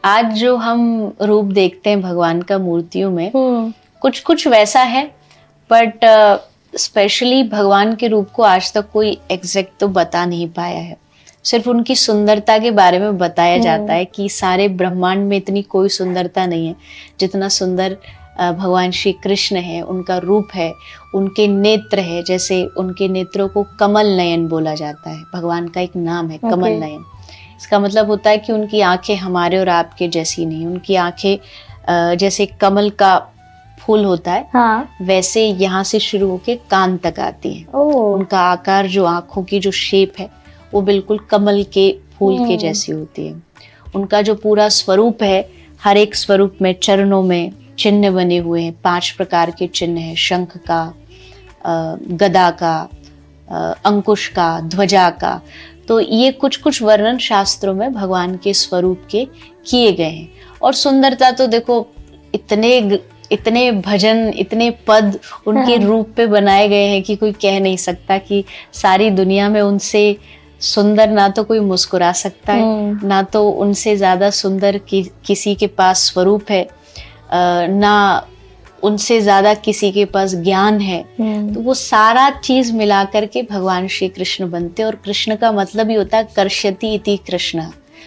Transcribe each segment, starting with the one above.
आज जो हम रूप देखते हैं भगवान का मूर्तियों में, कुछ कुछ वैसा है, बट स्पेशली भगवान के रूप को आज तक कोई एग्जैक्ट तो बता नहीं पाया है। सिर्फ उनकी सुंदरता के बारे में बताया जाता है कि सारे ब्रह्मांड में इतनी कोई सुंदरता नहीं है जितना सुंदर भगवान श्री कृष्ण है, उनका रूप है, उनके नेत्र है। जैसे उनके नेत्रों को कमल नयन बोला जाता है, भगवान का एक नाम है कमल नयन। इसका मतलब होता है कि उनकी आंखें हमारे और आपके जैसी नहीं, उनकी आंखें जैसे कमल का फूल होता है, हाँ, वैसे यहाँ से शुरू होके कान तक आती है। उनका आकार, जो आंखों की जो शेप है, वो बिल्कुल कमल के फूल के जैसी होती है। उनका जो पूरा स्वरूप है, हर एक स्वरूप में चरणों में चिन्ह बने हुए हैं, 5 प्रकार के चिन्ह हैं, शंख का, गदा का, अंकुश का, ध्वजा का। तो ये कुछ कुछ वर्णन शास्त्रों में भगवान के स्वरूप के किए गए हैं। और सुंदरता तो देखो, इतने भजन, इतने पद उनके रूप पे बनाए गए हैं कि कोई कह नहीं सकता कि सारी दुनिया में उनसे सुंदर ना तो कोई मुस्कुरा सकता है, ना तो उनसे ज्यादा सुंदर किसी के पास स्वरूप है, ना उनसे ज्यादा किसी के पास ज्ञान है। तो वो सारा चीज मिला करके भगवान श्री कृष्ण बनते। और कृष्ण का मतलब ही होता है कर्ष्यति इति कृष्ण,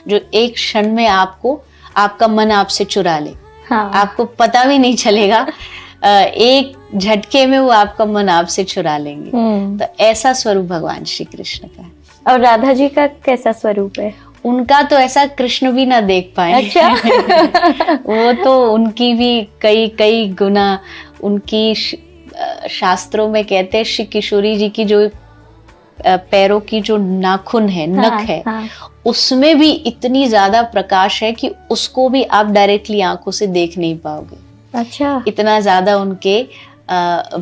जो एक क्षण में आपका मन आपसे चुरा ले। हाँ। आपको पता भी नहीं चलेगा, एक झटके में वो आपका मन आपसे चुरा लेंगे। तो ऐसा स्वरूप भगवान श्री कृष्ण का है। और राधा जी का कैसा स्वरूप है? उनका तो ऐसा कृष्ण भी ना देख पाए। अच्छा। वो तो उनकी भी कई गुना, उनकी शास्त्रों में कहते हैं श्री किशोरी जी की जो पैरों की जो नाखून है, नख है, उसमें भी इतनी ज्यादा प्रकाश है कि उसको भी आप डायरेक्टली आंखों से देख नहीं पाओगे। अच्छा। इतना ज्यादा उनके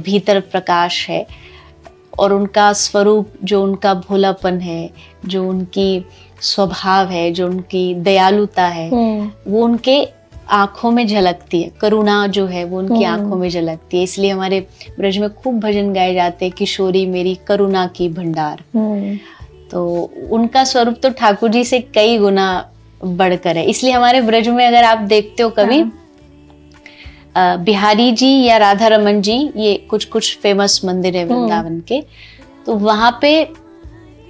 भीतर प्रकाश है। और उनका स्वरूप, जो उनका भोलापन है, जो उनकी स्वभाव है, जो उनकी दयालुता है, वो उनके आंखों में झलकती है। करुणा जो है वो उनकी आंखों में झलकती है। इसलिए हमारे ब्रज में खूब भजन गाए जाते हैं, किशोरी मेरी करुणा की भंडार। तो उनका स्वरूप तो ठाकुर जी से कई गुना बढ़कर है। इसलिए हमारे ब्रज में अगर आप देखते हो कभी, बिहारी जी या राधा रमन जी, ये कुछ फेमस मंदिर है वृंदावन के, तो वहां पे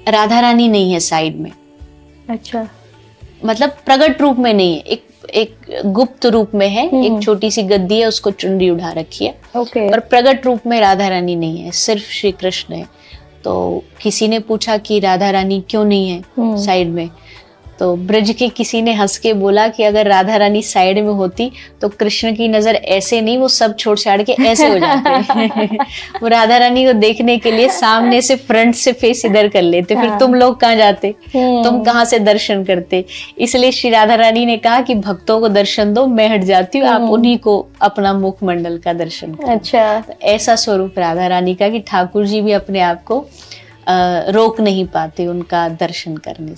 राधा रानी नहीं है साइड में। अच्छा। मतलब प्रकट रूप में नहीं है, एक गुप्त रूप में है। एक छोटी सी गद्दी है, उसको चुनरी उठा रखी है। पर प्रकट रूप में राधा रानी नहीं है, सिर्फ श्री कृष्ण है। तो किसी ने पूछा कि राधा रानी क्यों नहीं है साइड में, तो ब्रज के किसी ने हंस के बोला कि अगर राधा रानी साइड में होती तो कृष्ण की नजर ऐसे नहीं, वो सब छोड़ छाड़ के ऐसे हो जाते। वो राधा रानी को देखने के लिए सामने से, फ्रंट से फेस इधर कर लेते। फिर तुम लोग कहाँ जाते, तुम कहाँ से दर्शन करते। इसलिए श्री राधा रानी ने कहा कि भक्तों को दर्शन दो, मैं हट जाती हूँ, आप उन्हीं को अपना मुखमंडल का दर्शन करो। अच्छा। तो ऐसा स्वरूप राधा रानी का कि ठाकुर जी भी अपने आप को रोक नहीं पाते उनका दर्शन करने से।